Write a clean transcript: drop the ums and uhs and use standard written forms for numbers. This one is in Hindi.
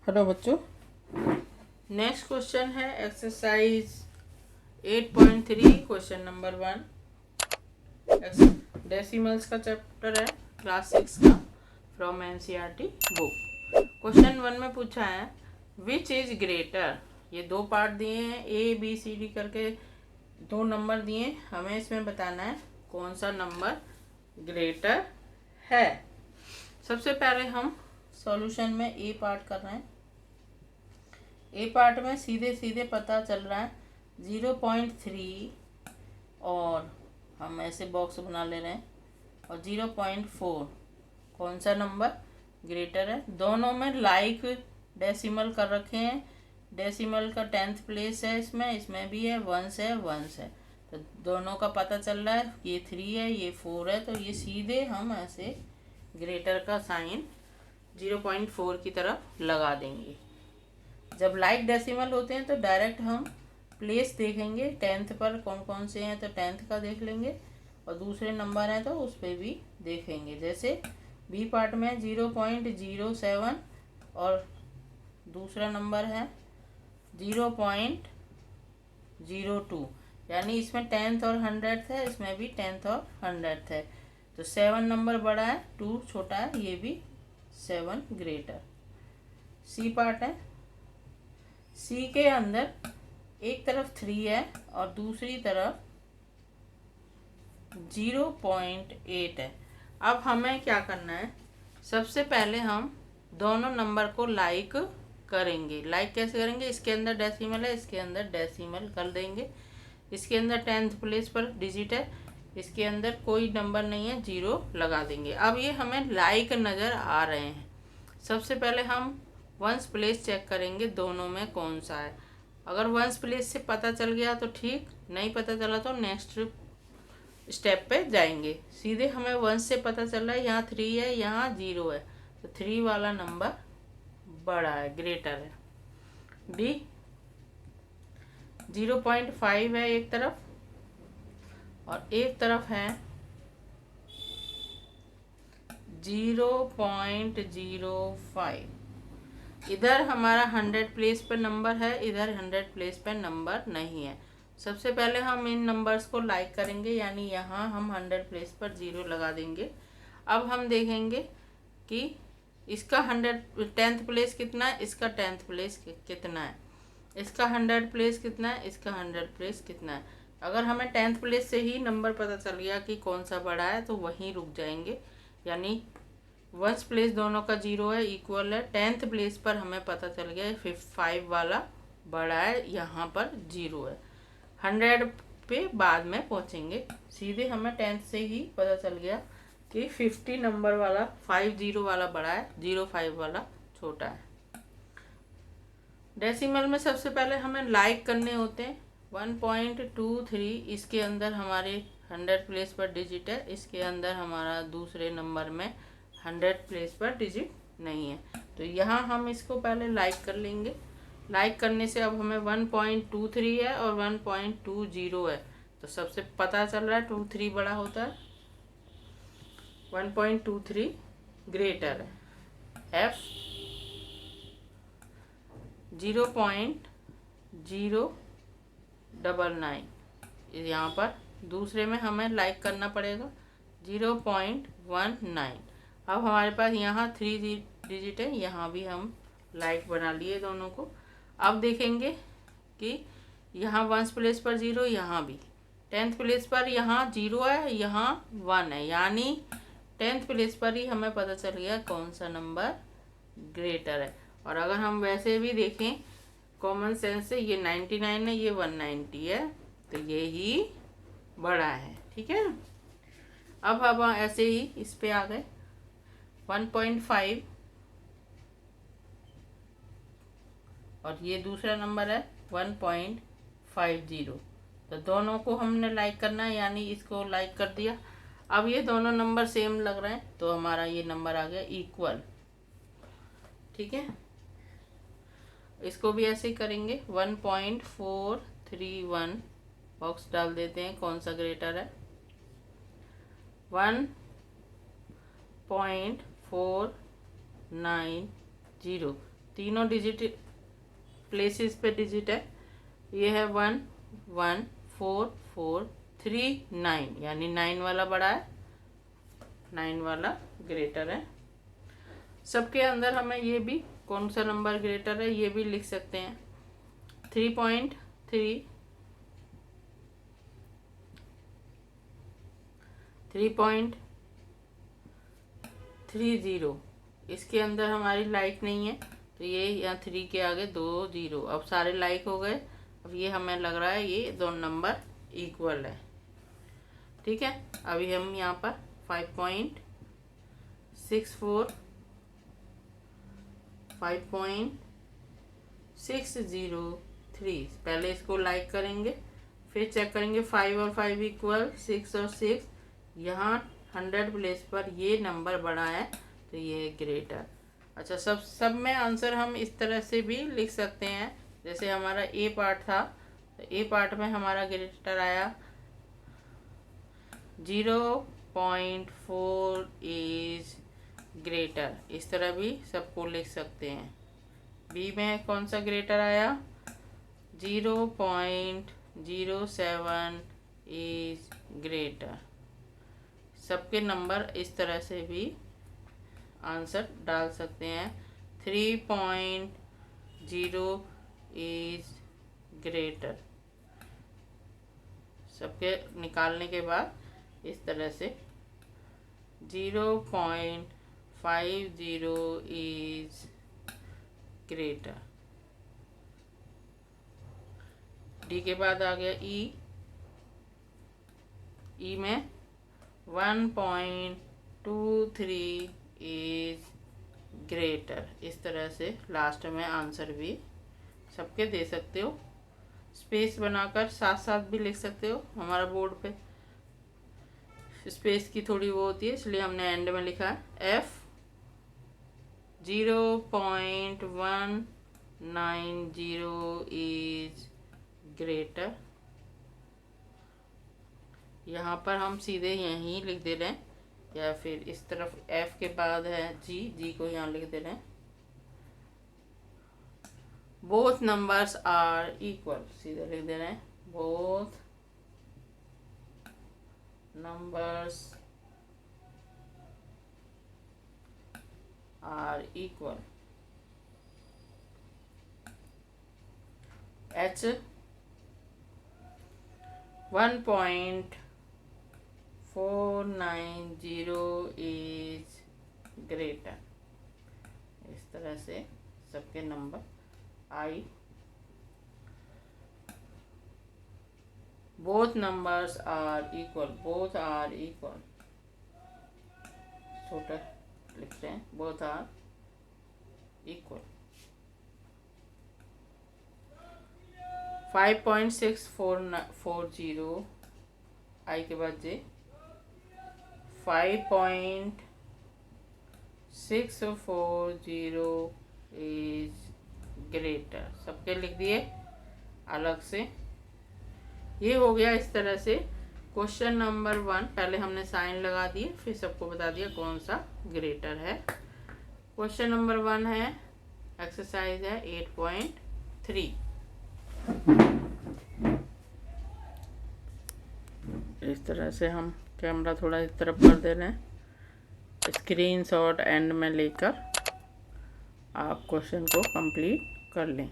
हेलो बच्चों, नेक्स्ट क्वेश्चन है एक्सरसाइज 8.3 क्वेश्चन नंबर 1 डेसिमल्स का चैप्टर है क्लास 6 का फ्रॉम एनसीईआरटी बुक। क्वेश्चन 1 में पूछा है विच इज ग्रेटर। ये दो पार्ट दिए हैं, ए बी सी डी करके दो नंबर दिए, हमें इसमें बताना है कौन सा नंबर ग्रेटर है। सबसे पहले हम सॉल्यूशन में ए पार्ट कर रहे हैं। ए पार्ट में सीधे सीधे पता चल रहा है 0.3 और हम ऐसे बॉक्स बना ले रहे हैं और 0.4 कौन सा नंबर ग्रेटर है। दोनों में लाइक डेसिमल कर रखे हैं। डेसिमल का 10th प्लेस है, इसमें भी है, वंस है। तो दोनों का पता चल रहा है, ये 3 है ये 4 है, तो ये सीधे हम ऐसे ग्रेटर का साइन 0.4 की तरफ लगा देंगे। जब लाइक डेसिमल होते हैं तो डायरेक्ट हम प्लेस देखेंगे 10th पर कौन कौन से हैं, तो 10th का देख लेंगे और दूसरे नंबर हैं तो उस पर भी देखेंगे। जैसे बी पार्ट में 0.07 और दूसरा नंबर है 0.02, यानी इसमें 10th और 100th है, इसमें भी 10th और 100th है। तो 7 नंबर बड़ा है, 2 छोटा है, ये भी 7 ग्रेटर। सी पार्ट है, सी के अंदर एक तरफ 3 है और दूसरी तरफ 0.8 है। अब हमें क्या करना है, सबसे पहले हम दोनों नंबर को लाइक करेंगे। लाइक कैसे करेंगे, इसके अंदर डेसिमल है, इसके अंदर डेसिमल कर देंगे। इसके अंदर 10th प्लेस पर डिजिट है, इसके अंदर कोई नंबर नहीं है, 0 लगा देंगे। अब ये हमें लाइक नज़र आ रहे हैं। सबसे पहले हम वंस प्लेस चेक करेंगे दोनों में कौन सा है। अगर वंस प्लेस से पता चल गया तो ठीक, नहीं पता चला तो नेक्स्ट स्टेप पे जाएंगे। सीधे हमें वंस से पता चल रहा है यहाँ 3 है यहाँ 0 है, तो 3 वाला नंबर बड़ा है, ग्रेटर है। बी 0.5 है एक तरफ और एक तरफ है 0.05। इधर हमारा 100 प्लेस पर नंबर है, इधर 100 प्लेस पर नंबर नहीं है। सबसे पहले हम इन नंबर्स को लाइक करेंगे, यानी यहाँ हम 100 प्लेस पर 0 लगा देंगे। अब हम देखेंगे कि इसका 10th प्लेस कितना है, इसका 10th प्लेस कितना है, इसका 100 प्लेस कितना है, इसका 100 प्लेस कितना है। अगर हमें 10th प्लेस से ही नंबर पता चल गया कि कौन सा बड़ा है तो वहीं रुक जाएंगे, यानी वंस प्लेस दोनों का 0 है, इक्वल है। 10th प्लेस पर हमें पता चल गया 5 वाला बड़ा है, यहाँ पर 0 है। 100 पे बाद में पहुँचेंगे। सीधे हमें 10th से ही पता चल गया कि 50 नंबर वाला 50 वाला बड़ा है, 05 वाला छोटा है। डेसिमल में सबसे पहले हमें लाइक करने होते हैं 1.23। इसके अंदर हमारे 100 प्लेस पर डिजिट है, इसके अंदर हमारा दूसरे नंबर में 100 प्लेस पर डिजिट नहीं है, तो यहाँ हम इसको पहले लाइक कर लेंगे। लाइक करने से अब हमें 1.23 है और 1.20 है, तो सबसे पता चल रहा है 23 बड़ा होता है, 1.23 ग्रेटर है। F 0.099, यहाँ पर दूसरे में हमें लाइक करना पड़ेगा 0.19। अब हमारे पास यहाँ 3 डिजिट है, यहाँ भी हम लाइक बना लिए दोनों को। अब देखेंगे कि यहाँ वंस प्लेस पर 0, यहाँ भी 10th प्लेस पर यहाँ 0 है, यहाँ 1 है, यानी 10th प्लेस पर ही हमें पता चल गया कौन सा नंबर ग्रेटर है। और अगर हम वैसे भी देखें कॉमन सेंस से, ये 99 है, ये 190 है, तो ये ही बड़ा है, ठीक है। अब ऐसे ही इस पे आ गए 1.5 और ये दूसरा नंबर है 1.50, तो दोनों को हमने लाइक करना है, यानी इसको लाइक कर दिया। अब ये दोनों नंबर सेम लग रहे हैं, तो हमारा ये नंबर आ गया इक्वल, ठीक है। इसको भी ऐसे ही करेंगे 1.431 बॉक्स डाल देते हैं, कौन सा ग्रेटर है 1.490, तीनों डिजिट प्लेसेस पे डिजिट है। ये है 1 1 4 4 3 9, यानी 9 वाला बड़ा है, 9 वाला ग्रेटर है। सबके अंदर हमें ये भी कौन सा नंबर ग्रेटर है ये भी लिख सकते हैं। 3.3 3.30, इसके अंदर हमारी लाइक नहीं है, तो ये यहाँ 3 के आगे 2 0, अब सारे लाइक हो गए। अब ये हमें लग रहा है ये दो नंबर इक्वल है। ठीक है, अभी हम यहाँ पर 5.64 5.603, पहले इसको लाइक करेंगे, फिर चेक करेंगे 5 और 5 इक्वल, 6 और 6, यहाँ 100 प्लेस पर ये नंबर बड़ा है, तो ये ग्रेटर। अच्छा, सब में आंसर हम इस तरह से भी लिख सकते हैं। जैसे हमारा ए पार्ट था, तो ए पार्ट में हमारा ग्रेटर आया 0.4 इज ग्रेटर, इस तरह भी सबको लिख सकते हैं। बी में कौन सा ग्रेटर आया 0.07 इज ग्रेटर। सबके नंबर इस तरह से भी आंसर डाल सकते हैं। 3.0 इज ग्रेटर, सबके निकालने के बाद इस तरह से 0.50 इज ग्रेटर। डी के बाद आ गया ई। ई में 1.23 इज ग्रेटर, इस तरह से लास्ट में आंसर भी सबके दे सकते हो। स्पेस बनाकर साथ साथ भी लिख सकते हो। हमारा बोर्ड पे स्पेस की थोड़ी वो होती है, इसलिए हमने एंड में लिखा है एफ 0.190 इज ग्रेटर। यहाँ पर हम सीधे यहीं लिख दे रहे हैं, या फिर इस तरफ एफ के बाद है जी, जी को यहाँ लिख दे रहे हैं। बोथ नंबर्स आर इक्वल, सीधे लिख दे रहे हैं both numbers are equal. H 1.490 is greater, इस तरह से सबके नंबर आई। Both numbers are equal, both are equal, छोटा लिखते हैं, बोथ आर इक्वल। 5.640 आई के बाद जे 5.640 इज ग्रेटर, सबके लिख दिए अलग से। ये हो गया इस तरह से क्वेश्चन नंबर 1। पहले हमने साइन लगा दिए, फिर सबको बता दिया कौन सा ग्रेटर है। क्वेश्चन नंबर 1 है, एक्सरसाइज है 8.3। इस तरह से हम कैमरा थोड़ा इस तरफ कर दे रहे हैं, स्क्रीनशॉट एंड में लेकर आप क्वेश्चन को कंप्लीट कर लें।